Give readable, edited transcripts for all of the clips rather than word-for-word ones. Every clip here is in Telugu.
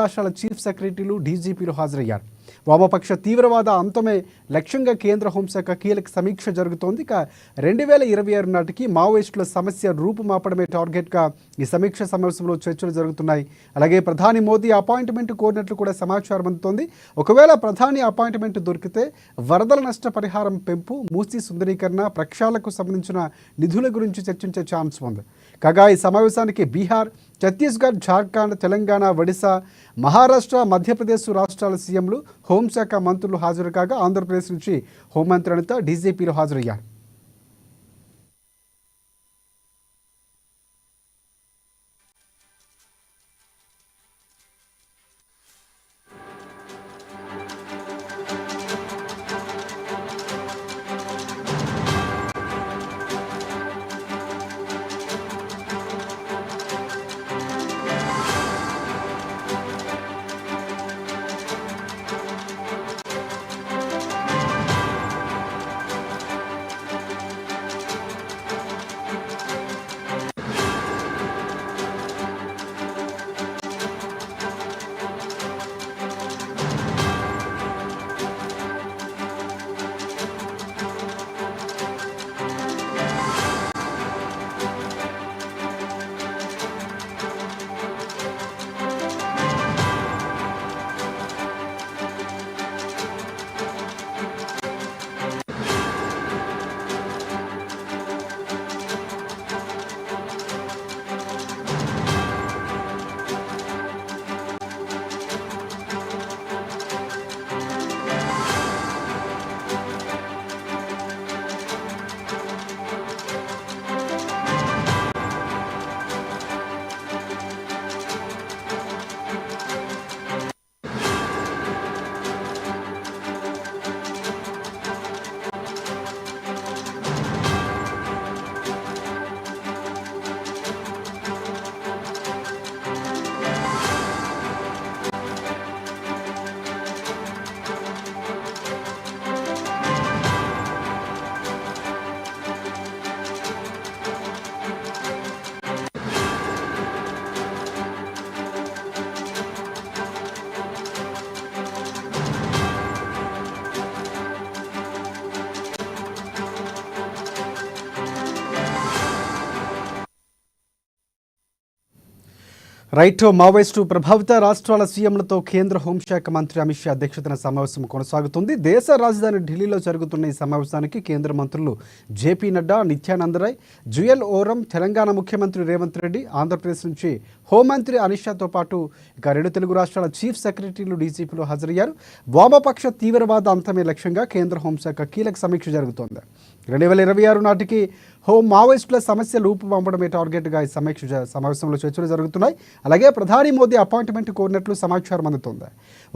రాష్ట్రాల చీఫ్ సెక్రటరీలు డీజీపీలు హాజరయ్యారు. వామపక్ష తీవ్రవాద అంతమే లక్ష్యంగా కేంద్ర హోంశాఖ కీలక సమీక్ష జరుగుతోంది. ఇక 2026 నాటికి మావోయిస్టుల సమస్య రూపుమాపడమే టార్గెట్గా ఈ సమీక్ష సమావేశంలో చర్చలు జరుగుతున్నాయి. అలాగే ప్రధాని మోదీ అపాయింట్మెంట్ కోరినట్లు కూడా సమాచారం అందుతోంది. ఒకవేళ ప్రధాని అపాయింట్మెంట్ దొరికితే వరదల నష్ట పరిహారం పెంపు, మూసీ సుందరీకరణ, ప్రక్షాళనకు సంబంధించిన నిధుల గురించి చర్చించే ఛాన్స్ ఉంది. కాగా ఈ సమావేశానికి బీహార్, ఛత్తీస్గఢ్, జార్ఖండ్, తెలంగాణ, ఒడిశా, మహారాష్ట్ర, మధ్యప్రదేశ్ రాష్ట్రాల సీఎంలు, హోంశాఖ మంత్రులు హాజరు కాగా ఆంధ్రప్రదేశ్ నుంచి హోంమంత్రి అనిత, డీజీపీలు హాజరయ్యారు. రైట్, మావోయిస్టు ప్రభావిత రాష్ట్రాల సీఎంలతో కేంద్ర హోంశాఖ మంత్రి అమిత్ షా అధ్యక్షతన సమావేశం కొనసాగుతుంది. దేశ రాజధాని ఢిల్లీలో జరుగుతున్న ఈ సమావేశానికి కేంద్ర మంత్రులు జేపీ నడ్డా, నిత్యానంద్ రాయ్, జుయల్ ఓరం, తెలంగాణ ముఖ్యమంత్రి రేవంత్ రెడ్డి, ఆంధ్రప్రదేశ్ నుంచి హోంమంత్రి అనిత్ షాతో పాటు ఇక 2 తెలుగు రాష్ట్రాల చీఫ్ సెక్రటరీలు, డీజీపీలు హాజరయ్యారు. వామపక్ష తీవ్రవాద అంతమే లక్ష్యంగా కేంద్ర హోంశాఖ కీలక సమీక్ష జరుగుతోంది. 2026 నాటికి మావోయిస్టుల సమస్య రూపుమాపడమే టార్గెట్గా ఈ సమావేశంలో చర్చలు జరుగుతున్నాయి. అలాగే ప్రధాని మోదీ అపాయింట్మెంట్ కోరినట్లు సమాచారం అందుతోంది.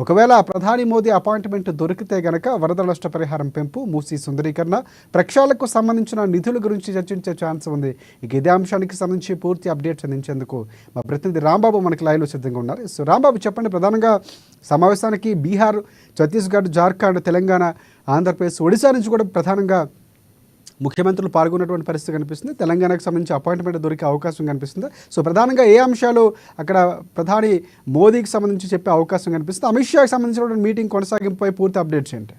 ఒకవేళ ప్రధాని మోదీ అపాయింట్మెంట్ దొరికితే గనక వరద నష్ట పరిహారం పెంపు, మూసీ సుందరీకరణ, ప్రక్షాళనకు సంబంధించిన నిధుల గురించి చర్చించే ఛాన్స్ ఉంది. ఇక ఇదే అంశానికి సంబంధించి పూర్తి అప్డేట్స్ అందించేందుకు మా ప్రతినిధి రాంబాబు మనకి లైవ్లో సిద్ధంగా ఉన్నారు. సో రాంబాబు, చెప్పండి, ప్రధానంగా సమావేశానికి బీహార్, ఛత్తీస్గఢ్, జార్ఖండ్, తెలంగాణ, ఆంధ్రప్రదేశ్, ఒడిశా నుంచి కూడా ప్రధానంగా ముఖ్యమంత్రులు పాల్గొన్నటువంటి పరిస్థితి కనిపిస్తుంది. తెలంగాణకు సంబంధించి అపాయింట్మెంట్ దొరికే అవకాశం కనిపిస్తుంది. సో ప్రధానంగా ఏ అంశాలు అక్కడ ప్రధాని మోదీకి సంబంధించి చెప్పే అవకాశం కనిపిస్తుంది? అమిత్ షాకి సంబంధించినటువంటి మీటింగ్ కొనసాగింపుపై పూర్తి అప్డేట్స్ ఏంటి?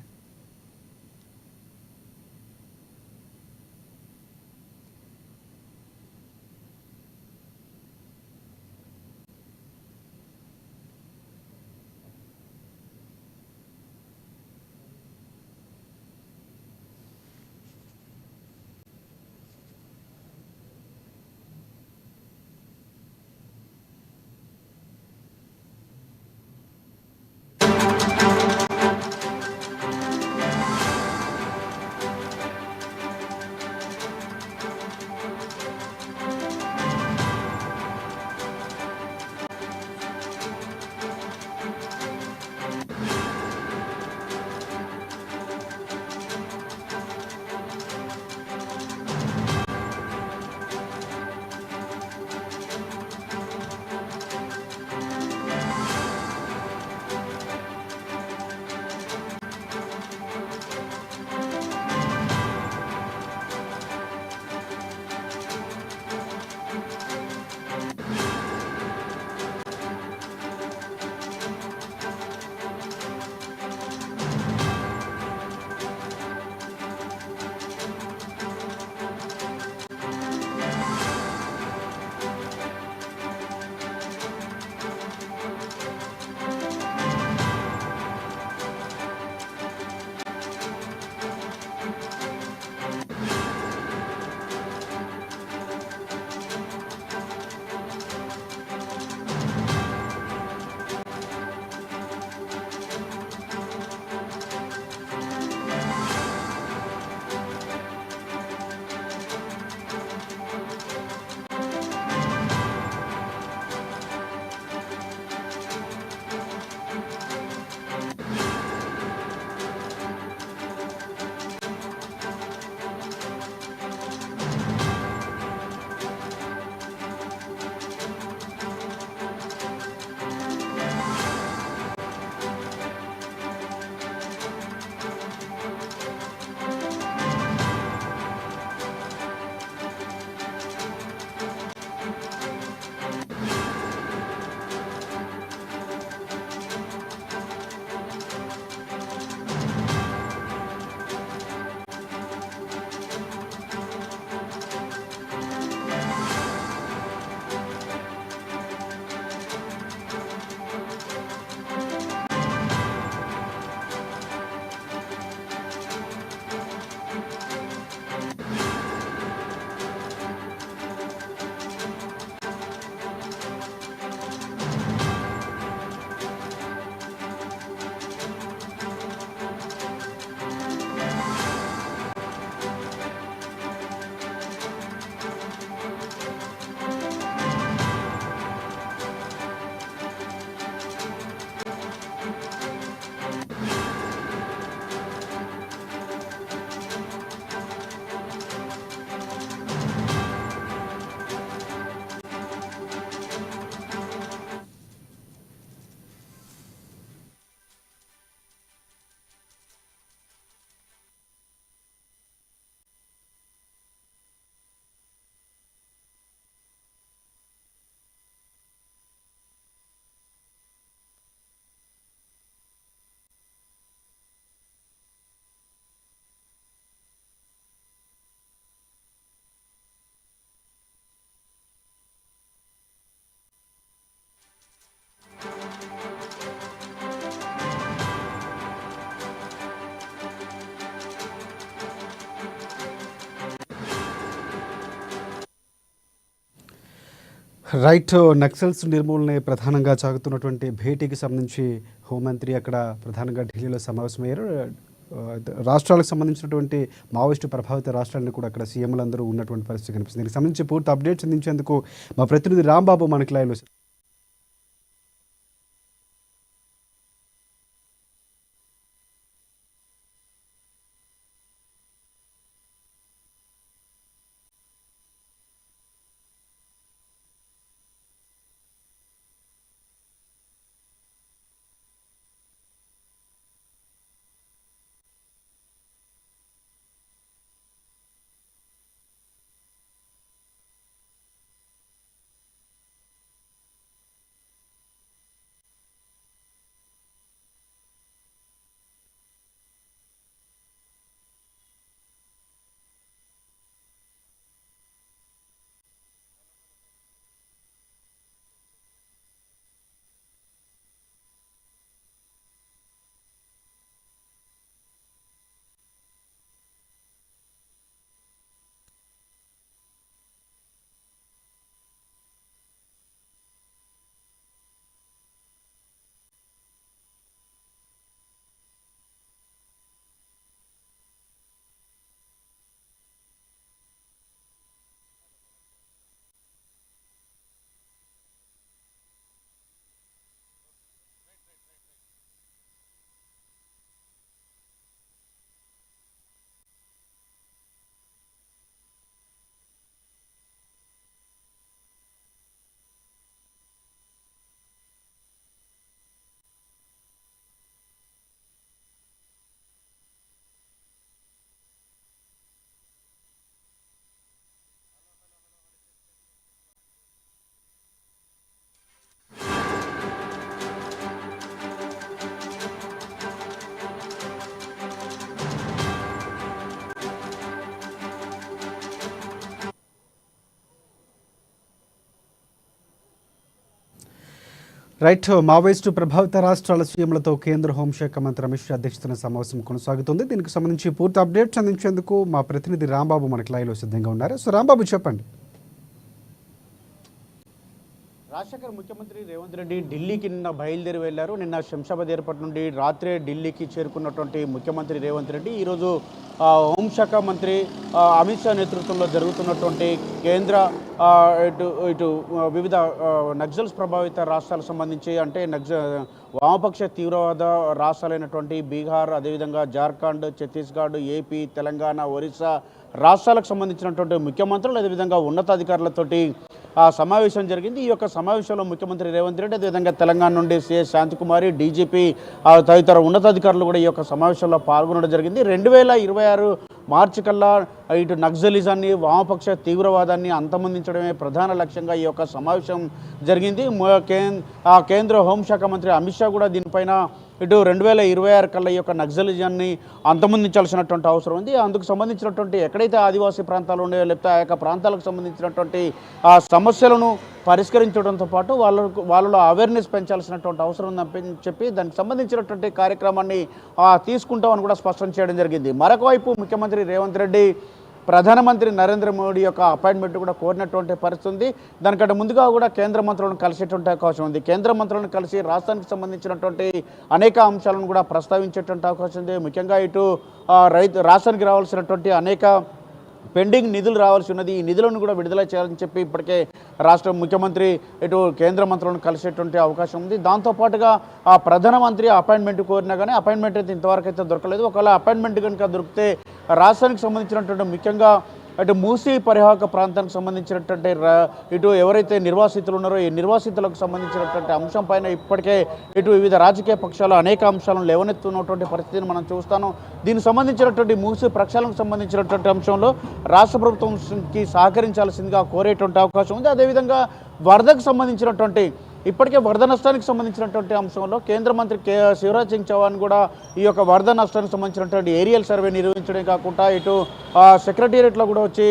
రైట్. నక్సల్స్ నిర్మూలనే ప్రధానంగా సాగుతున్నటువంటి భేటీకి సంబంధించి హోంమంత్రి అక్కడ ప్రధానంగా ఢిల్లీలో సమావేశమయ్యారు. రాష్ట్రాలకు సంబంధించినటువంటి మావోయిస్టు ప్రభావిత రాష్ట్రాలను కూడా అక్కడ సీఎంలందరూ ఉన్నటువంటి పరిస్థితి కనిపిస్తుంది. దీనికి సంబంధించి పూర్తి అప్డేట్స్ అందించేందుకు మా ప్రతినిధి రాంబాబు మనకి లైవ్లో. రైట్. మావోయిస్టు ప్రభావిత రాష్ట్రాల సీఎంలతో కేంద్ర హోంశాఖ మంత్రి అమిత్ షా అధ్యక్షతన సమావేశం కొనసాగుతుంది. దీనికి సంబంధించి పూర్తి అప్డేట్స్ అందించేందుకు మా ప్రతినిధి రాంబాబు మనకి లైవ్లో సిద్ధంగా ఉన్నారు. సో రాంబాబు, చెప్పండి. రాజశేఖర్ ముఖ్యమంత్రి రేవంత్ రెడ్డి ఢిల్లీకి నిన్న బయలుదేరి వెళ్లారు. నిన్న శంషాబాద్ ఎయిర్పోర్ట్ నుండి రాత్రే ఢిల్లీకి చేరుకున్నటువంటి ముఖ్యమంత్రి రేవంత్ రెడ్డి ఈరోజు హోంశాఖ మంత్రి అమిత్ షా నేతృత్వంలో జరుగుతున్నటువంటి కేంద్ర ఇటు వివిధ నక్సల్స్ ప్రభావిత రాష్ట్రాలకు సంబంధించి, అంటే వామపక్ష తీవ్రవాద రాష్ట్రాలైనటువంటి బీహార్, అదేవిధంగా జార్ఖండ్, ఛత్తీస్గఢ్, ఏపీ, తెలంగాణ, ఒరిస్సా రాష్ట్రాలకు సంబంధించినటువంటి ముఖ్యమంత్రులు, అదేవిధంగా ఉన్నతాధికారులతోటి సమావేశం జరిగింది. ఈ యొక్క సమావేశంలో ముఖ్యమంత్రి రేవంత్ రెడ్డి, అదేవిధంగా తెలంగాణ నుండి సిఎస్ శాంతికుమారి, డీజీపీ తదితర ఉన్నతాధికారులు కూడా ఈ యొక్క సమావేశంలో పాల్గొనడం జరిగింది. 2026 మార్చి కల్లా ఇటు నక్సలిజాన్ని, వామపక్ష తీవ్రవాదాన్ని అంతమొందించడమే ప్రధాన లక్ష్యంగా ఈ యొక్క సమావేశం జరిగింది. కేంద్ర హోంశాఖ మంత్రి అమిత్ షా కూడా దీనిపైన ఇటు 2026 కల్లా ఈ యొక్క నక్సలిజాన్ని అంతమొందించాల్సినటువంటి అవసరం ఉంది. అందుకు సంబంధించినటువంటి ఎక్కడైతే ఆదివాసీ ప్రాంతాలు ఉన్నాయో, లేకపోతే ఆ యొక్క ప్రాంతాలకు సంబంధించినటువంటి సమస్యలను పరిష్కరించడంతో పాటు వాళ్ళలో అవేర్నెస్ పెంచాల్సినటువంటి అవసరం ఉందని చెప్పి దానికి సంబంధించినటువంటి కార్యక్రమాన్ని తీసుకుంటామని కూడా స్పష్టం చేయడం జరిగింది. మరొక వైపు ముఖ్యమంత్రి రేవంత్ రెడ్డి ప్రధానమంత్రి నరేంద్ర మోడీ యొక్క అపాయింట్మెంట్ కూడా కోరినటువంటి పరిస్థితి ఉంది. దానికంటే ముందుగా కూడా కేంద్ర మంత్రులను కలిసేటువంటి అవకాశం ఉంది. కేంద్ర మంత్రులను కలిసి రాష్ట్రానికి సంబంధించినటువంటి అనేక అంశాలను కూడా ప్రస్తావించేటువంటి అవకాశం ఉంది. ముఖ్యంగా ఇటు రాష్ట్రానికి రావాల్సినటువంటి అనేక పెండింగ్ నిధులు రావాల్సి ఉన్నది. ఈ నిధులను కూడా విడుదల చేయాలని చెప్పి ఇప్పటికే రాష్ట్ర ముఖ్యమంత్రి ఇటు కేంద్ర మంత్రులను కలిసేటువంటి అవకాశం ఉంది. దాంతోపాటుగా ఆ ప్రధానమంత్రి అపాయింట్మెంట్ కోరినా కానీ అపాయింట్మెంట్ అయితే ఇంతవరకు అయితే దొరకలేదు. ఒకవేళ అపాయింట్మెంట్ కనుక దొరికితే రాష్ట్రానికి సంబంధించినటువంటి ముఖ్యంగా అటు మూసీ పరివాహక ప్రాంతానికి సంబంధించినటువంటి ఇటు ఎవరైతే నిర్వాసితులు ఉన్నారో ఈ నిర్వాసితులకు సంబంధించినటువంటి అంశం పైన ఇప్పటికే ఇటు వివిధ రాజకీయ పక్షాలు అనేక అంశాలను లేవనెత్తున్నటువంటి పరిస్థితిని మనం చూస్తాను. దీనికి సంబంధించినటువంటి మూసీ ప్రక్షాళనకు సంబంధించినటువంటి అంశంలో రాష్ట్ర ప్రభుత్వంకి సహకరించాల్సిందిగా కోరేటువంటి అవకాశం ఉంది. అదేవిధంగా వరదకు సంబంధించినటువంటి ఇప్పటికే వరద నష్టానికి సంబంధించినటువంటి అంశంలో కేంద్ర మంత్రి శివరాజ్ సింగ్ చౌహాన్ కూడా ఈ యొక్క వరద నష్టానికి సంబంధించినటువంటి ఏరియల్ సర్వే నిర్వహించడం కాకుండా ఇటు సెక్రటేరియట్లో కూడా వచ్చి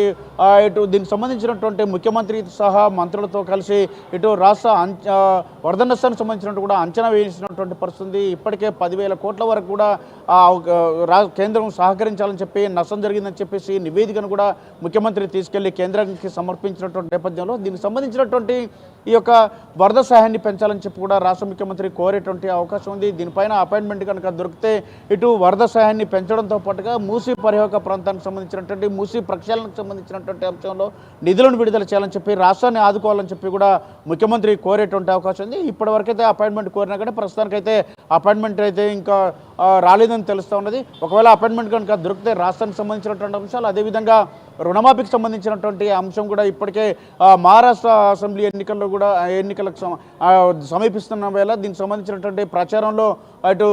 ఇటు దీనికి సంబంధించినటువంటి ముఖ్యమంత్రి సహా మంత్రులతో కలిసి ఇటు రాష్ట్ర వరద నష్టానికి సంబంధించినట్టు కూడా అంచనా వేసినటువంటి పరిస్థితి. ఇప్పటికే 10,000 కోట్ల వరకు కూడా కేంద్రం సహకరించాలని చెప్పి నష్టం జరిగిందని చెప్పేసి నివేదికను కూడా ముఖ్యమంత్రి తీసుకెళ్లి కేంద్రానికి సమర్పించినటువంటి నేపథ్యంలో దీనికి సంబంధించినటువంటి ఈ యొక్క వరద సహాయాన్ని పెంచాలని చెప్పి కూడా రాష్ట్ర ముఖ్యమంత్రి కోరేటువంటి అవకాశం ఉంది. దీనిపైన అపాయింట్మెంట్ కనుక దొరికితే ఇటు వరద సహాయాన్ని పెంచడంతో పాటుగా మూసీ పరివాహక ప్రాంతానికి సంబంధించినటువంటి మూసీ ప్రక్షాళనకు సంబంధించినటువంటి అంశంలో నిధులను విడుదల చేయాలని చెప్పి రాష్ట్రాన్ని ఆదుకోవాలని చెప్పి కూడా ముఖ్యమంత్రి కోరేటువంటి అవకాశం ఉంది. ఇప్పటివరకైతే అపాయింట్మెంట్ కోరినా కానీ ప్రస్తుతానికైతే అపాయింట్మెంట్ అయితే ఇంకా రాలేదని తెలుస్తూ ఉన్నది. ఒకవేళ అపాయింట్మెంట్ కనుక దొరికితే రాష్ట్రానికి సంబంధించినటువంటి అంశాలు, అదేవిధంగా రుణమాఫీకి సంబంధించినటువంటి అంశం కూడా ఇప్పటికే మహారాష్ట్ర అసెంబ్లీ ఎన్నికలకు సమీపిస్తున్న వేళ దీనికి సంబంధించినటువంటి ప్రచారంలో అటు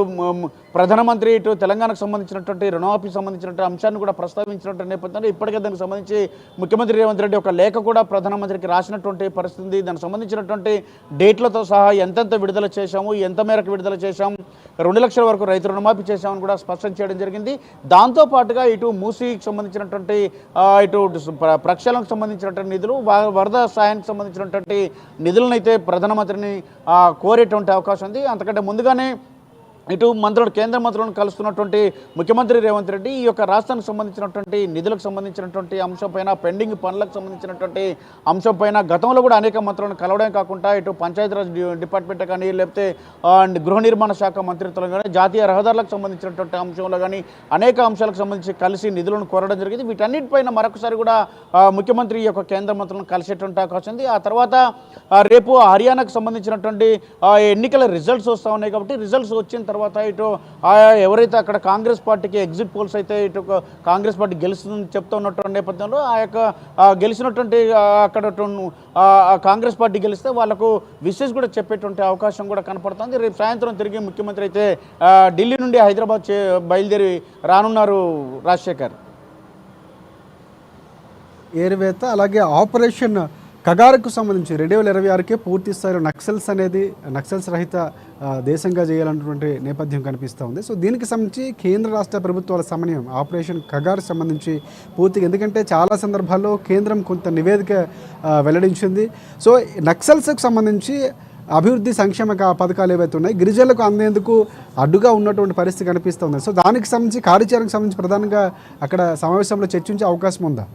ప్రధానమంత్రి ఇటు తెలంగాణకు సంబంధించినటువంటి రుణమాఫీకి సంబంధించినటువంటి అంశాన్ని కూడా ప్రస్తావించినటువంటి నేపథ్యంలో ఇప్పటికే దానికి సంబంధించి ముఖ్యమంత్రి రేవంత్ రెడ్డి ఒక లేఖ కూడా ప్రధానమంత్రికి రాసినటువంటి పరిస్థితి. దానికి సంబంధించినటువంటి డేట్లతో సహా ఎంతెంత విడుదల చేశాము, ఎంత మేరకు విడుదల చేశాము, 2 లక్షల వరకు రైతు రుణమాఫీ చేశామని కూడా స్పష్టం చేయడం జరిగింది. దాంతోపాటుగా ఇటు మూసీకి సంబంధించినటువంటి ఇటు ప్రక్షాళనకు సంబంధించినటువంటి నిధులు, వరద సాయానికి సంబంధించినటువంటి నిధులను అయితే ప్రధానమంత్రిని కోరేటువంటి అవకాశం ఉంది. అంతకంటే ముందుగానే ఇటు కేంద్ర మంత్రులను కలుస్తున్నటువంటి ముఖ్యమంత్రి రేవంత్ రెడ్డి ఈ యొక్క రాష్ట్రానికి సంబంధించినటువంటి నిధులకు సంబంధించినటువంటి అంశంపైన, పెండింగ్ పనులకు సంబంధించినటువంటి అంశంపైన గతంలో కూడా అనేక మంత్రులను కలవడమే కాకుండా ఇటు పంచాయతీరాజ్ డిపార్ట్మెంట్ కానీ, లేకపోతే గృహ నిర్మాణ శాఖ మంత్రిత్వం కానీ, జాతీయ రహదారులకు సంబంధించినటువంటి అంశంలో కానీ అనేక అంశాలకు సంబంధించి కలిసి నిధులను కోరడం జరిగింది. వీటన్నిటిపైన మరొకసారి కూడా ముఖ్యమంత్రి ఈ యొక్క కేంద్ర మంత్రులను కలిసేటువంటి అవకాశం ఉంది. ఆ తర్వాత రేపు హర్యానాకు సంబంధించినటువంటి ఎన్నికల రిజల్ట్స్ వస్తూ ఉన్నాయి కాబట్టి రిజల్ట్స్ వచ్చిన తర్వాత ఇటు ఎవరైతే అక్కడ కాంగ్రెస్ పార్టీకి ఎగ్జిట్ పోల్స్ అయితే ఇటు కాంగ్రెస్ పార్టీ గెలుస్తుందని చెప్తూ ఉన్నటువంటి నేపథ్యంలో ఆ యొక్క గెలిచినటువంటి అక్కడ కాంగ్రెస్ పార్టీ గెలిస్తే వాళ్ళకు విషెస్ కూడా చెప్పేటువంటి అవకాశం కూడా కనపడుతుంది. రేపు సాయంత్రం తిరిగి ముఖ్యమంత్రి అయితే ఢిల్లీ నుండి హైదరాబాద్ బయలుదేరి రానున్నారు. రాజశేఖర్, ఏరువేత అలాగే ఆపరేషన్ కగారుకు సంబంధించి 2026కే పూర్తి స్థాయిలో నక్సల్స్ రహిత దేశంగా చేయాలన్నటువంటి నేపథ్యం కనిపిస్తూ ఉంది. సో దీనికి సంబంధించి కేంద్ర రాష్ట్ర ప్రభుత్వాల సమన్వయం ఆపరేషన్ కగారుకు సంబంధించి పూర్తిగా, ఎందుకంటే చాలా సందర్భాల్లో కేంద్రం కొంత నివేదిక వెల్లడించింది. సో నక్సల్స్కు సంబంధించి అభివృద్ధి సంక్షేమ పథకాలు ఏవైతే ఉన్నాయి గిరిజనులకు అందేందుకు అడ్డుగా ఉన్నటువంటి పరిస్థితి కనిపిస్తుంది. సో దానికి సంబంధించి కార్యాచరణకు సంబంధించి ప్రధానంగా అక్కడ సమావేశంలో చర్చించే అవకాశం ఉందా?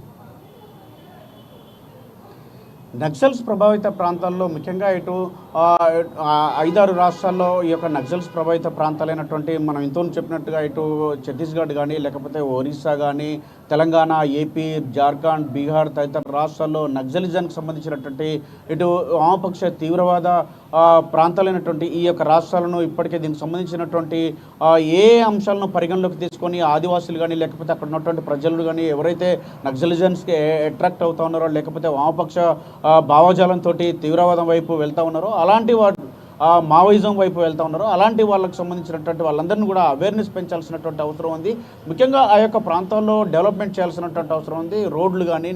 నక్సల్స్ ప్రభావిత ప్రాంతాల్లో ముఖ్యంగా ఇటు 5-6 రాష్ట్రాల్లో ఈ యొక్క నక్సల్స్ ప్రభావిత ప్రాంతాలైనటువంటి మనం ఇంతకు చెప్పినట్టుగా ఇటు ఛత్తీస్గఢ్ కానీ, లేకపోతే ఒరిస్సా కానీ, తెలంగాణ, ఏపీ, జార్ఖండ్, బీహార్ తదితర రాష్ట్రాల్లో నక్సలిజానికి సంబంధించినటువంటి ఇటు వామపక్ష తీవ్రవాద ప్రాంతాలైనటువంటి ఈ యొక్క రాష్ట్రాలను ఇప్పటికే దీనికి సంబంధించినటువంటి ఏ అంశాలను పరిగణలోకి తీసుకొని ఆదివాసులు కానీ, లేకపోతే అక్కడ ఉన్నటువంటి ప్రజలు కానీ ఎవరైతే నక్సలిజన్స్కి అట్రాక్ట్ అవుతూ ఉన్నారో, లేకపోతే వామపక్ష భావజాలంతో తీవ్రవాదం వైపు వెళ్తూ ఉన్నారో, అలాంటి మావోయిజం వైపు వెళ్తూ ఉన్నారో అలాంటి వాళ్ళకి సంబంధించినటువంటి వాళ్ళందరినీ కూడా అవేర్నెస్ పెంచాల్సినటువంటి అవసరం ఉంది. ముఖ్యంగా ఆ యొక్క ప్రాంతాల్లో డెవలప్మెంట్ చేయాల్సినటువంటి అవసరం ఉంది. రోడ్లు కానీ,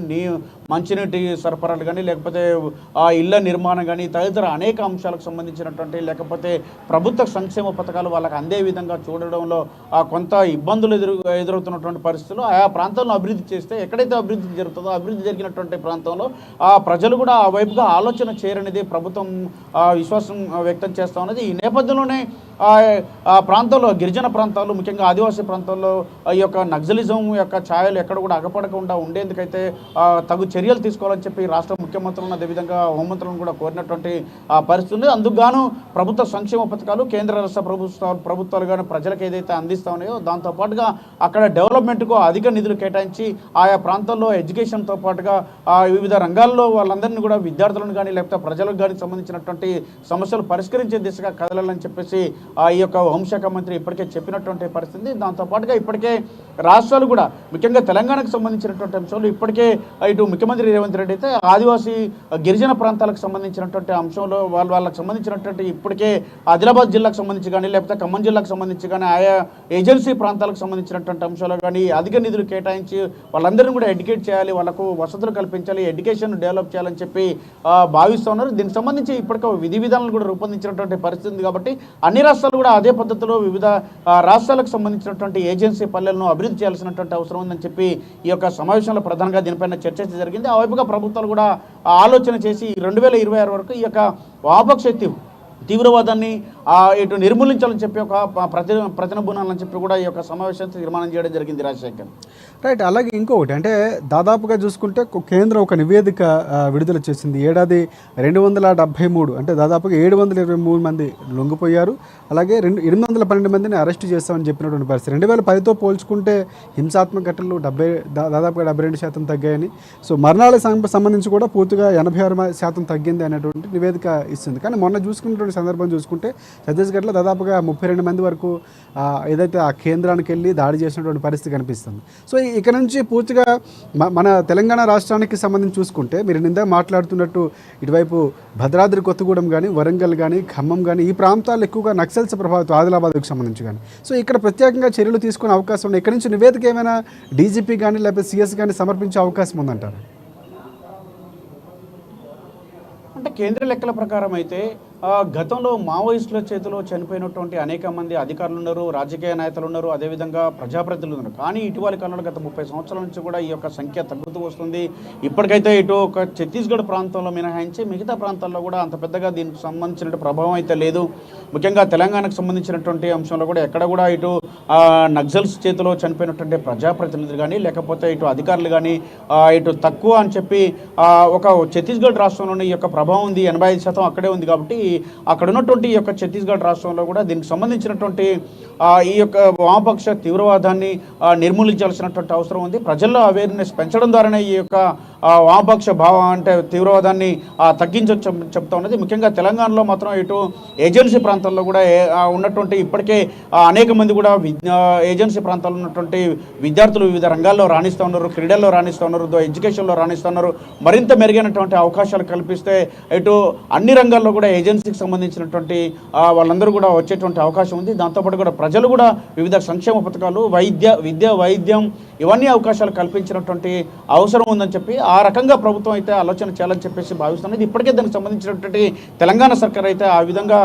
మంచినీటి సరఫరాలు కానీ, లేకపోతే ఇళ్ల నిర్మాణం కానీ తదితర అనేక అంశాలకు సంబంధించినటువంటి, లేకపోతే ప్రభుత్వ సంక్షేమ పథకాలు వాళ్ళకి అందే విధంగా చూడడంలో కొంత ఇబ్బందులు ఎదురవుతున్నటువంటి పరిస్థితుల్లో ఆయా ప్రాంతాలను అభివృద్ధి చేస్తే, ఎక్కడైతే అభివృద్ధి జరుగుతుందో అభివృద్ధి జరిగినటువంటి ప్రాంతంలో ప్రజలు కూడా ఆ వైపుగా ఆలోచన చేయరనేది ప్రభుత్వం విశ్వాసం వ్యక్తం చేస్తూ ఉన్నది. ఈ నేపథ్యంలోనే ప్రాంతాల్లో, గిరిజన ప్రాంతాలు, ముఖ్యంగా ఆదివాసీ ప్రాంతాల్లో ఈ యొక్క నక్సలిజం యొక్క ఛాయలు ఎక్కడ కూడా అగపడకుండా ఉండేందుకైతే తగు చర్యలు తీసుకోవాలని చెప్పి రాష్ట్ర ముఖ్యమంత్రులను, అదేవిధంగా హోంమంత్రులను కూడా కోరినటువంటి పరిస్థితి ఉంది. అందుకు గాను ప్రభుత్వ సంక్షేమ పథకాలు కేంద్ర రాష్ట్ర ప్రభుత్వాలు కానీ ప్రజలకు ఏదైతే అందిస్తూ ఉన్నాయో దాంతోపాటుగా అక్కడ డెవలప్మెంట్కు అధిక నిధులు కేటాయించి ఆయా ప్రాంతాల్లో ఎడ్యుకేషన్తో పాటుగా వివిధ రంగాల్లో వాళ్ళందరినీ కూడా విద్యార్థులను కానీ, లేకపోతే ప్రజలకు కానీ సంబంధించినటువంటి సమస్యలు పరిష్కరించే దిశగా కదలాలని చెప్పేసి ఈ యొక్క హోంశాఖ మంత్రి ఇప్పటికే చెప్పినటువంటి పరిస్థితి. దాంతోపాటుగా ఇప్పటికే రాష్ట్రాలు కూడా, ముఖ్యంగా తెలంగాణకు సంబంధించినటువంటి అంశాలు ఇప్పటికే ఇటు ముఖ్యమంత్రి రేవంత్ రెడ్డి అయితే ఆదివాసీ గిరిజన ప్రాంతాలకు సంబంధించినటువంటి అంశంలో వాళ్ళకి సంబంధించినటువంటి ఇప్పటికే ఆదిలాబాద్ జిల్లాకు సంబంధించి కానీ, లేకపోతే ఖమ్మం జిల్లాకు సంబంధించి కానీ, ఆయా ఏజెన్సీ ప్రాంతాలకు సంబంధించినటువంటి అంశాలు కానీ అధిక నిధులు కేటాయించి వాళ్ళందరినీ కూడా ఎడ్యుకేట్ చేయాలి, వాళ్ళకు వసతులు కల్పించాలి, ఎడ్యుకేషన్ డెవలప్ చేయాలని చెప్పి భావిస్తూ ఉన్నారు. దీనికి సంబంధించి ఇప్పటికే విధి విధానాలు కూడా రూపొందించినటువంటి పరిస్థితి ఉంది. కాబట్టి అన్ని రాష్ట్రాలు కూడా అదే పద్ధతిలో వివిధ రాష్ట్రాలకు సంబంధించినటువంటి ఏజెన్సీ పల్లెలను అభివృద్ధి చేయాల్సినటువంటి అవసరం ఉందని చెప్పి ఈ యొక్క సమావేశంలో ప్రధానంగా దీనిపైన చర్చ జరిగింది. ఆ వైపుగా ప్రభుత్వాలు కూడా ఆలోచన చేసి 2026 వరకు ఈ యొక్క వామపక్ష తీవ్రవాదాన్ని ఇటు నిర్మూలించాలని చెప్పి ఒక ప్రతినబునాలని చెప్పి కూడా ఈ యొక్క సమావేశాన్ని తీర్మానం చేయడం జరిగింది రాజశేఖర్. రైట్. అలాగే ఇంకొకటి అంటే దాదాపుగా చూసుకుంటే కేంద్రం ఒక నివేదిక విడుదల చేసింది. ఏడాది 273 అంటే దాదాపుగా 723 మంది లొంగిపోయారు. అలాగే 812 మందిని అరెస్ట్ చేస్తామని చెప్పినటువంటి పరిస్థితి. 2010తో పోల్చుకుంటే హింసాత్మక ఘటనలు దాదాపుగా 72% తగ్గాయని, సో మరణాలకు సంబంధించి కూడా పూర్తిగా 86% తగ్గింది అనేటువంటి నివేదిక ఇస్తుంది. కానీ మొన్న చూసుకున్నటువంటి సందర్భం చూసుకుంటే ఛత్తీస్గఢ్లో దాదాపుగా 32 మంది వరకు ఏదైతే ఆ కేంద్రానికి వెళ్ళి దాడి చేసినటువంటి పరిస్థితి కనిపిస్తుంది. సో ఇక నుంచి పూర్తిగా మన తెలంగాణ రాష్ట్రానికి సంబంధించి చూసుకుంటే మీరు నిందా మాట్లాడుతున్నట్టు ఇటువైపు భద్రాద్రి కొత్తగూడెం కానీ, వరంగల్ కానీ, ఖమ్మం కానీ ఈ ప్రాంతాలు ఎక్కువగా నక్సల్స్ ప్రభావితం, ఆదిలాబాద్కు సంబంధించి కానీ. సో ఇక్కడ ప్రత్యేకంగా చర్యలు తీసుకునే అవకాశం ఉన్నాయి. ఇక్కడ నుంచి నివేదిక ఏమైనా డీజీపీ కానీ లేకపోతే సిఎస్ కానీ సమర్పించే అవకాశం ఉందంటారు? అంటే కేంద్ర లెక్కల ప్రకారం అయితే గతంలో మావోయిస్టుల చేతిలో చనిపోయినటువంటి అనేక మంది అధికారులు ఉన్నారు, రాజకీయ నాయకులు ఉన్నారు, అదేవిధంగా ప్రజాప్రతినిధులు ఉన్నారు. కానీ ఇటీవలి కాలంలో గత 30 సంవత్సరాల నుంచి కూడా ఈ యొక్క సంఖ్య తగ్గుతూ వస్తుంది. ఇప్పటికైతే ఇటు ఒక ఛత్తీస్గఢ్ ప్రాంతంలో మినహాయించి మిగతా ప్రాంతాల్లో కూడా అంత పెద్దగా దీనికి సంబంధించిన ప్రభావం అయితే లేదు. ముఖ్యంగా తెలంగాణకు సంబంధించినటువంటి అంశంలో కూడా ఎక్కడ కూడా ఇటు నక్సల్స్ చేతిలో చనిపోయినటువంటి ప్రజాప్రతినిధులు కానీ లేకపోతే ఇటు అధికారులు కానీ ఇటు తక్కువ అని చెప్పి ఒక ఛత్తీస్గఢ్ రాష్ట్రంలోని ఈ యొక్క ప్రభావం ఉంది, 85% అక్కడే ఉంది. కాబట్టి అక్కడ ఉన్నటువంటి ఈ యొక్క ఛత్తీస్గఢ్ రాష్ట్రంలో కూడా దీనికి సంబంధించినటువంటి ఈ యొక్క వామపక్ష తీవ్రవాదాన్ని నిర్మూలించాల్సినటువంటి అవసరం ఉంది. ప్రజల్లో అవేర్నెస్ పెంచడం ద్వారానే ఈ యొక్క వామపక్ష భావం అంటే తీవ్రవాదాన్ని తగ్గించవచ్చు చెప్తా ఉన్నది. ముఖ్యంగా తెలంగాణలో మాత్రం ఇటు ఏజెన్సీ ప్రాంతాల్లో కూడా ఉన్నటువంటి ఇప్పటికే అనేక మంది కూడా ఏజెన్సీ ప్రాంతాల్లో ఉన్నటువంటి విద్యార్థులు వివిధ రంగాల్లో రాణిస్తూ ఉన్నారు, క్రీడల్లో రాణిస్తూ ఉన్నారు, ఎడ్యుకేషన్లో రాణిస్తూ ఉన్నారు. మరింత మెరుగైనటువంటి అవకాశాలు కల్పిస్తే ఇటు అన్ని రంగాల్లో కూడా ఏజెన్సీకి సంబంధించినటువంటి వాళ్ళందరూ కూడా వచ్చేటువంటి అవకాశం ఉంది. దాంతోపాటు కూడా ప్రజలు కూడా వివిధ సంక్షేమ పథకాలు, విద్య, వైద్యం ఇవన్నీ అవకాశాలు కల్పించినటువంటి అవసరం ఉందని చెప్పి ఆ రకంగా ప్రభుత్వం అయితే ఆలోచన చేయాలని చెప్పేసి భావిస్తున్నది. ఇప్పటికే దానికి సంబంధించినటువంటి తెలంగాణ సర్కార్ అయితే ఆ విధంగా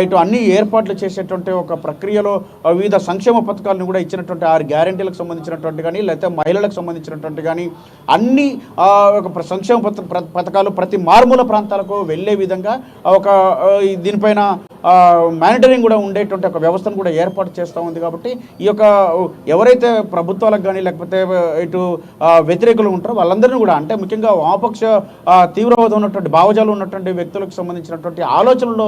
ఇటు అన్ని ఏర్పాట్లు చేసేటువంటి ఒక ప్రక్రియలో వివిధ సంక్షేమ పథకాలను కూడా ఇచ్చినటువంటి 6 గ్యారెంటీలకు సంబంధించినటువంటి కానీ లేకపోతే మహిళలకు సంబంధించినటువంటి కానీ అన్ని ఒక సంక్షేమ పథకాలు ప్రతి మారుమూల ప్రాంతాలకు వెళ్ళే విధంగా ఒక దీనిపైన మానిటరింగ్ కూడా ఉండేటువంటి ఒక వ్యవస్థను కూడా ఏర్పాటు చేస్తూ ఉంది. కాబట్టి ఈ యొక్క ఎవరైతే ప్రభుత్వాలకు కానీ లేకపోతే ఇటు వ్యతిరేకులు ఉంటారో వాళ్ళందరినీ కూడా అంటే ముఖ్యంగా వామపక్ష తీవ్రవాదం ఉన్నటువంటి భావజాలు ఉన్నటువంటి వ్యక్తులకు సంబంధించినటువంటి ఆలోచనలో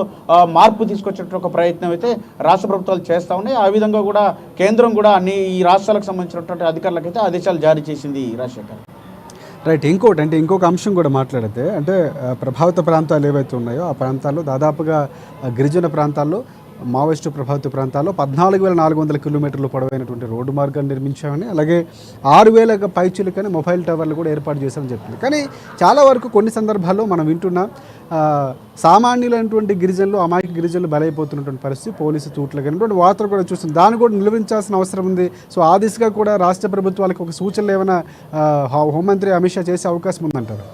మార్పు తీసుకొచ్చేటువంటి ఒక ప్రయత్నం అయితే రాష్ట్ర ప్రభుత్వాలు చేస్తూ ఉన్నాయి. ఆ విధంగా కూడా కేంద్రం కూడా అన్ని ఈ రాష్ట్రాలకు సంబంధించినటువంటి అధికారులకు అయితే ఆదేశాలు జారీ చేసింది రాజశేఖర్. రైట్. ఇంకొక అంశం కూడా మాట్లాడితే అంటే ప్రభావిత ప్రాంతాలు ఏవైతే ఉన్నాయో ఆ ప్రాంతాల్లో దాదాపుగా గిరిజన ప్రాంతాల్లో మావోయిస్టు ప్రభావిత ప్రాంతాల్లో 14,400 కిలోమీటర్లు పొడవైనటువంటి రోడ్డు మార్గాన్ని నిర్మించామని, అలాగే 6,000 పైచిలుకని మొబైల్ టవర్లు కూడా ఏర్పాటు చేశామని చెప్పింది. కానీ చాలా వరకు కొన్ని సందర్భాల్లో మనం వింటున్న సామాన్యులైనటువంటి గిరిజనులు, అమాయక గిరిజనులు బలైపోతున్నటువంటి పరిస్థితి, పోలీసు తూట్లు కానీ వార్తలు కూడా చూస్తుంది. దాన్ని కూడా నిలువరించాల్సిన అవసరం ఉంది. సో ఆ దిశగా కూడా రాష్ట్ర ప్రభుత్వాలకు ఒక సూచనలు ఏమైనా హోంమంత్రి అమిత్ షా చేసే అవకాశం ఉందంటారు?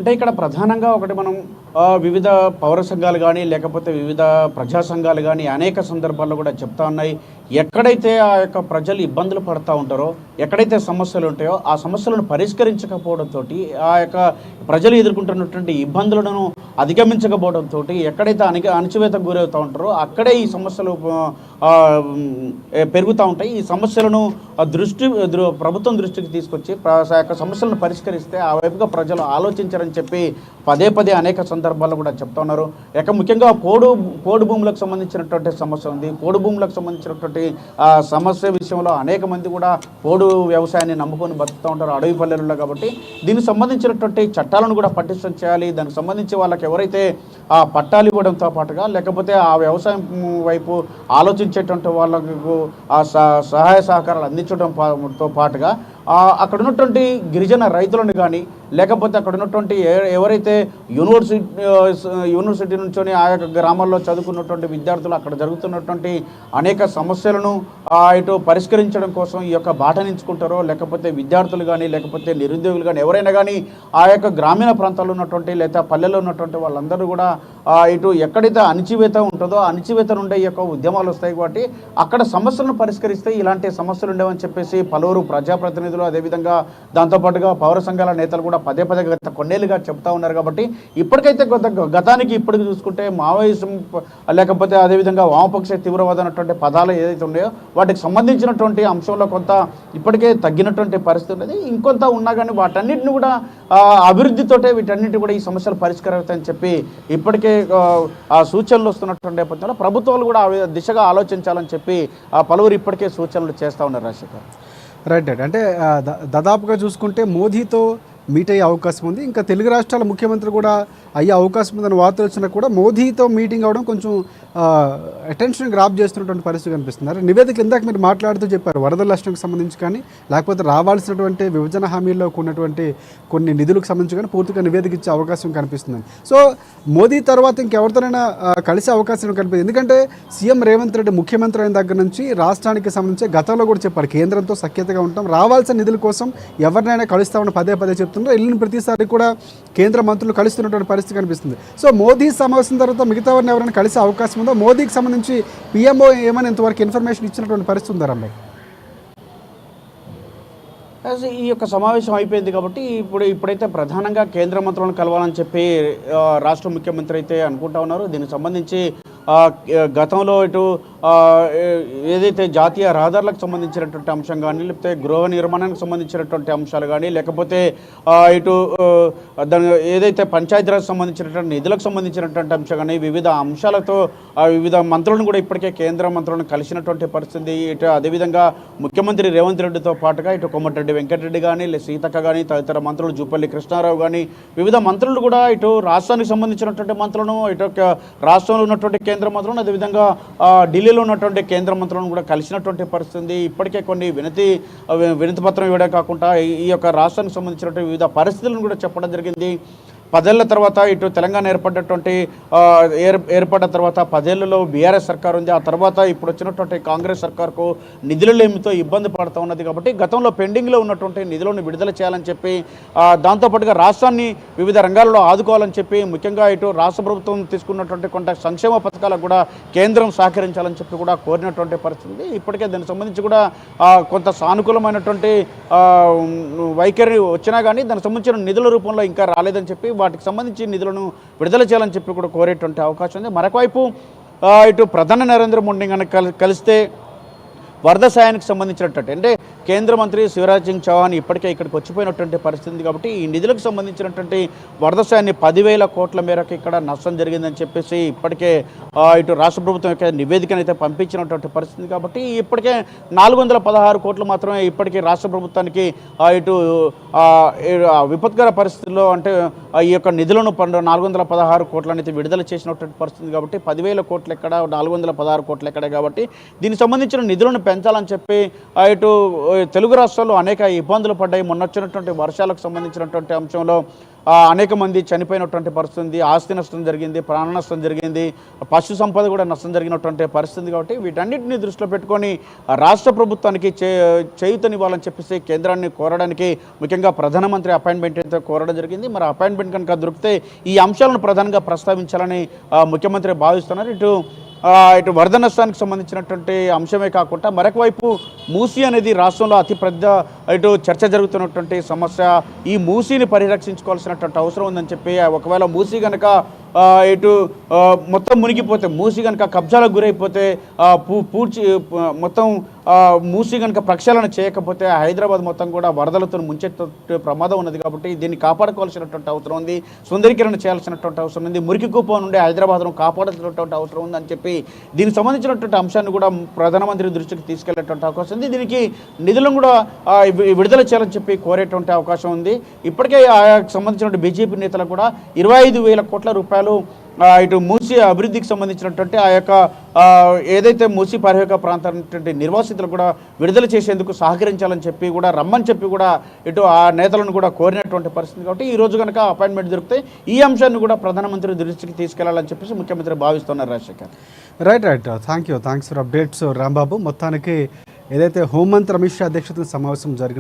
అంటే ఇక్కడ ప్రధానంగా ఒకటి మనం వివిధ పౌర సంఘాలు కానీ లేకపోతే వివిధ ప్రజా సంఘాలు కానీ అనేక సందర్భాల్లో కూడా చెప్తా ఉన్నాయి. ఎక్కడైతే ఆ యొక్క ప్రజలు ఇబ్బందులు పడుతూ ఉంటారో, ఎక్కడైతే సమస్యలు ఉంటాయో ఆ సమస్యలను పరిష్కరించకపోవడంతో, ఆ యొక్క ప్రజలు ఎదుర్కొంటున్నటువంటి ఇబ్బందులను అధిగమించకపోవడంతో ఎక్కడైతే అణచివేతకు గురవుతూ ఉంటారో అక్కడే ఈ సమస్యలు పెరుగుతూ ఉంటాయి. ఈ సమస్యలను ప్రభుత్వం దృష్టికి తీసుకొచ్చి ఆ యొక్క సమస్యలను పరిష్కరిస్తే ఆ వైపుగా ప్రజలు ఆలోచించారని చెప్పి పదే అనేక సందర్భాల్లో కూడా చెప్తా ఉన్నారు. ముఖ్యంగా పోడు భూములకు సంబంధించినటువంటి సమస్య ఉంది. పోడు భూములకు సంబంధించినటువంటి సమస్య విషయంలో అనేక మంది కూడా పోడు వ్యవసాయాన్ని నమ్ముకొని బతుకుతూ ఉంటారు అడవి పల్లెల్లో. కాబట్టి దీనికి సంబంధించినటువంటి చట్టాలను కూడా పటిష్టం చేయాలి. దానికి సంబంధించి వాళ్ళకి ఎవరైతే ఆ పట్టాలు ఇవ్వడంతో పాటుగా లేకపోతే ఆ వ్యవసాయం వైపు ఆలోచించేటువంటి వాళ్ళకు ఆ సహాయ సహకారాలు అందించడంతో పాటుగా అక్కడ ఉన్నటువంటి గిరిజన రైతులను కానీ లేకపోతే అక్కడ ఉన్నటువంటి ఎవరైతే యూనివర్సిటీ నుంచి ఆ యొక్క గ్రామాల్లో చదువుకున్నటువంటి విద్యార్థులు అక్కడ జరుగుతున్నటువంటి అనేక సమస్యలను ఇటు పరిష్కరించడం కోసం ఈ యొక్క బాటనించుకుంటారో, లేకపోతే విద్యార్థులు కానీ లేకపోతే నిరుద్యోగులు కానీ ఎవరైనా కానీ ఆ యొక్క గ్రామీణ ప్రాంతాల్లో ఉన్నటువంటి లేదా పల్లెల్లో ఉన్నటువంటి వాళ్ళందరూ కూడా ఇటు ఎక్కడైతే అణచివేత ఉంటుందో అణచివేత నుండే ఈ యొక్క ఉద్యమాలు వస్తాయి. కాబట్టి అక్కడ సమస్యలను పరిష్కరిస్తే ఇలాంటి సమస్యలు ఉండేవని చెప్పేసి పలువురు ప్రజాప్రతినిధులు ప్రజాప్రతినిధులు అదేవిధంగా దాంతోపాటుగా పౌర సంఘాల నేతలు కూడా పదే పదే గత కొన్నేళ్ళుగా చెప్తా ఉన్నారు కాబట్టి ఇప్పటికైతే గతానికి ఇప్పటికి చూసుకుంటే మావోయిజం లేకపోతే అదేవిధంగా వామపక్ష తీవ్రవాదం అన్నటువంటి పదాలు ఏదైతే ఉన్నాయో వాటికి సంబంధించినటువంటి అంశంలో కొంత ఇప్పటికే తగ్గినటువంటి పరిస్థితి ఉన్నది. ఇంకొంత ఉన్నా కానీ వాటన్నిటిని కూడా అభివృద్ధితోటే వీటన్నిటి కూడా ఈ సమస్యలు పరిష్కరిస్తాయని చెప్పి ఇప్పటికే సూచనలు వస్తున్నటువంటి నేపథ్యంలో ప్రభుత్వాలు కూడా ఆ దిశగా ఆలోచించాలని చెప్పి పలువురు ఇప్పటికే సూచనలు చేస్తూ ఉన్నారు. రాజశేఖర్ రైట్ అంటే దాదాపుగా చూసుకుంటే మోదీతో మీట్ అయ్యే అవకాశం ఉంది. ఇంకా తెలుగు రాష్ట్రాల ముఖ్యమంత్రి కూడా అయ్యే అవకాశం ఉందని వార్తలు వచ్చినా కూడా మోదీతో మీటింగ్ అవ్వడం కొంచెం అటెన్షన్ గ్రాప్ చేస్తున్నటువంటి పరిస్థితి కనిపిస్తుంది. నివేదిక ఇందాక మీరు మాట్లాడుతూ చెప్పారు వరదల నష్టానికి సంబంధించి కానీ లేకపోతే రావాల్సినటువంటి విభజన హామీల్లో ఉన్నటువంటి కొన్ని నిధులకు సంబంధించి కానీ పూర్తిగా నివేదిక ఇచ్చే అవకాశం కనిపిస్తుంది. సో మోదీ తర్వాత ఇంకెవరితోనైనా కలిసే అవకాశం కనిపిస్తుంది. ఎందుకంటే సీఎం రేవంత్ రెడ్డి ముఖ్యమంత్రి అయిన దగ్గర నుంచి రాష్ట్రానికి సంబంధించి గతంలో కూడా చెప్పారు కేంద్రంతో సఖ్యతగా ఉంటాం, రావాల్సిన నిధుల కోసం ఎవరినైనా కలుస్తామని పదే పదే చెప్తున్నారు. వెళ్ళిన ప్రతిసారి కూడా కేంద్ర మంత్రులు కలుస్తున్నటువంటి పరిస్థితి కనిపిస్తుంది. సో మోదీ సమావేశం తర్వాత మిగతా వారిని ఎవరైనా కలిసే అవకాశం ఉందో, మోదీకి సంబంధించి పిఎంఓ ఏమైనా ఇంతవరకు ఇన్ఫర్మేషన్ ఇచ్చినటువంటి పరిస్థితి ఉందా రాంబాబు? ఈ యొక్క సమావేశం అయిపోయింది కాబట్టి ఇప్పుడైతే ప్రధానంగా కేంద్ర మంత్రులను కలవాలని చెప్పి రాష్ట్ర ముఖ్యమంత్రి అయితే అనుకుంటా ఉన్నారు. దీనికి సంబంధించి గతంలో ఇటు ఏదైతే జాతీయ రహదారులకు సంబంధించినటువంటి అంశం కానీ లేకపోతే గృహ నిర్మాణానికి సంబంధించినటువంటి అంశాలు కానీ లేకపోతే ఇటు దాని ఏదైతే పంచాయతీరాజ్ సంబంధించినటువంటి నిధులకు సంబంధించినటువంటి అంశం కానీ వివిధ అంశాలతో వివిధ మంత్రులను కూడా ఇప్పటికే కేంద్ర మంత్రులను కలిసినటువంటి పరిస్థితి. ఇటు అదేవిధంగా ముఖ్యమంత్రి రేవంత్ రెడ్డితో పాటుగా ఇటు కోమటిరెడ్డి వెంకటరెడ్డి కానీ సీతక్క కానీ తదితర మంత్రులు జూపల్లి కృష్ణారావు కానీ వివిధ మంత్రులు కూడా ఇటు రాష్ట్రానికి సంబంధించినటువంటి మంత్రులను ఇటు రాష్ట్రంలో ఉన్నటువంటి కేంద్ర మంత్రులను అదేవిధంగా ఢిల్లీలో ఉన్నటువంటి కేంద్ర మంత్రులను కూడా కలిసినటువంటి పరిస్థితి. ఇప్పటికే కొన్ని వినతి పత్రం ఇవ్వడం కాకుండా ఈ యొక్క రాష్ట్రానికి సంబంధించినటువంటి వివిధ పరిస్థితులను కూడా చెప్పడం జరిగింది. 10 ఏళ్ల తర్వాత ఇటు తెలంగాణ ఏర్పడ్డ తర్వాత 10 ఏళ్లలో బీఆర్ఎస్ సర్కార్ ఉంది. ఆ తర్వాత ఇప్పుడు వచ్చినటువంటి కాంగ్రెస్ సర్కార్కు నిధుల లేమితో ఇబ్బంది పడుతూ ఉన్నది కాబట్టి గతంలో పెండింగ్లో ఉన్నటువంటి నిధులను విడుదల చేయాలని చెప్పి దాంతోపాటుగా రాష్ట్రాన్ని వివిధ రంగాల్లో ఆదుకోవాలని చెప్పి ముఖ్యంగా ఇటు రాష్ట్ర ప్రభుత్వం తీసుకున్నటువంటి కొంత సంక్షేమ పథకాలకు కూడా కేంద్రం సహకరించాలని చెప్పి కూడా కోరినటువంటి పరిస్థితి. ఇప్పటికే దానికి సంబంధించి కూడా కొంత సానుకూలమైనటువంటి వైఖరి వచ్చినా కానీ దానికి సంబంధించిన నిధుల రూపంలో ఇంకా రాలేదని చెప్పి వాటికి సంబంధించి నిధులను విడుదల చేయాలని చెప్పి కూడా కోరేటువంటి అవకాశం ఉంది. మరొకవైపు ఇటు ప్రధాని నరేంద్ర మోడీ కనుక కలిస్తే వరద సాయానికి సంబంధించినటువంటి అంటే కేంద్ర మంత్రి శివరాజ్ సింగ్ చౌహాన్ ఇప్పటికే ఇక్కడికి వచ్చిపోయినటువంటి పరిస్థితి కాబట్టి ఈ నిధులకు సంబంధించినటువంటి వరద సాయాన్ని 10,000 కోట్ల మేరకు ఇక్కడ నష్టం జరిగిందని చెప్పేసి ఇప్పటికే ఇటు రాష్ట్ర ప్రభుత్వం యొక్క నివేదికను అయితే పంపించినటువంటి పరిస్థితి కాబట్టి ఇప్పటికే 416 కోట్లు మాత్రమే ఇప్పటికీ రాష్ట్ర ప్రభుత్వానికి ఇటు విపత్కర పరిస్థితుల్లో అంటే ఈ యొక్క నిధులను 416 కోట్లను అయితే విడుదల చేసినటువంటి పరిస్థితి కాబట్టి 10,000 కోట్లు ఎక్కడ 416 కోట్లు ఎక్కడ కాబట్టి దీనికి సంబంధించిన నిధులను పెంచాలని చెప్పి ఇటు తెలుగు రాష్ట్రాల్లో అనేక ఇబ్బందులు పడ్డాయి. మొన్న వచ్చినటువంటి వర్షాలకు సంబంధించినటువంటి అంశంలో అనేక మంది చనిపోయినటువంటి పరిస్థితి ఉంది, ఆస్తి నష్టం జరిగింది, ప్రాణ నష్టం జరిగింది, పశు సంపద కూడా నష్టం జరిగినటువంటి పరిస్థితి కాబట్టి వీటన్నిటిని దృష్టిలో పెట్టుకొని రాష్ట్ర ప్రభుత్వానికి చేయూతనివ్వాలని చెప్పేసి కేంద్రాన్ని కోరడానికి ముఖ్యంగా ప్రధానమంత్రి అపాయింట్మెంట్ అయితే కోరడం జరిగింది. మరి అపాయింట్మెంట్ కనుక దొరికితే ఈ అంశాలను ప్రధానంగా ప్రస్తావించాలని ముఖ్యమంత్రి భావిస్తున్నారు. ఇటు వరద నష్టానికి సంబంధించినటువంటి అంశమే కాకుండా మరొక వైపు మూసీ అనేది రాష్ట్రంలో అతిపెద్ద ఇటు చర్చ జరుగుతున్నటువంటి సమస్య. ఈ మూసీని పరిరక్షించుకోవాల్సినటువంటి అవసరం ఉందని చెప్పి ఒకవేళ మూసీ కనుక ఇటు మొత్తం మునిగిపోతే మూసీ కనుక కబ్జాలకు గురైపోతే మొత్తం మూసీ కనుక ప్రక్షాళన చేయకపోతే హైదరాబాద్ మొత్తం కూడా వరదలతో ముంచెత్తే ప్రమాదం ఉన్నది కాబట్టి దీన్ని కాపాడుకోవాల్సినటువంటి అవసరం ఉంది, సుందరీకరణ చేయాల్సినటువంటి అవసరం ఉంది, మురికి కూపం నుండి హైదరాబాద్ను కాపాడాల్సినటువంటి అవసరం ఉందని చెప్పి దీనికి సంబంధించినటువంటి అంశాన్ని కూడా ప్రధానమంత్రి దృష్టికి తీసుకెళ్లేటువంటి అవకాశం ఉంది. దీనికి నిధులను కూడా విడుదల చేయాలని చెప్పి కోరేటువంటి అవకాశం ఉంది. ఇప్పటికే సంబంధించిన బీజేపీ నేతలు కూడా 25,000 కోట్ల రూపాయలు ఇటు మూసీ అభివృద్ధికి సంబంధించినటువంటి ఆ యొక్క ఏదైతే మూసీ పరివాహక ప్రాంతాన్ని నిర్వాసితులు కూడా విడుదల చేసేందుకు సహకరించాలని చెప్పి కూడా రమ్మని చెప్పి కూడా ఇటు ఆ నేతలను కూడా కోరినటువంటి పరిస్థితి కాబట్టి ఈ రోజు కనుక అపాయింట్మెంట్ దొరికితే ఈ అంశాన్ని కూడా ప్రధానమంత్రి దృష్టికి తీసుకెళ్లాలని చెప్పేసి ముఖ్యమంత్రి భావిస్తున్నారు. Rajasekhar right thanks for updates Rambabu. మొత్తానికి ఏదైతే హోంమంత్రి అమిత్ షా అధ్యక్షతన సమావేశం జరిగింది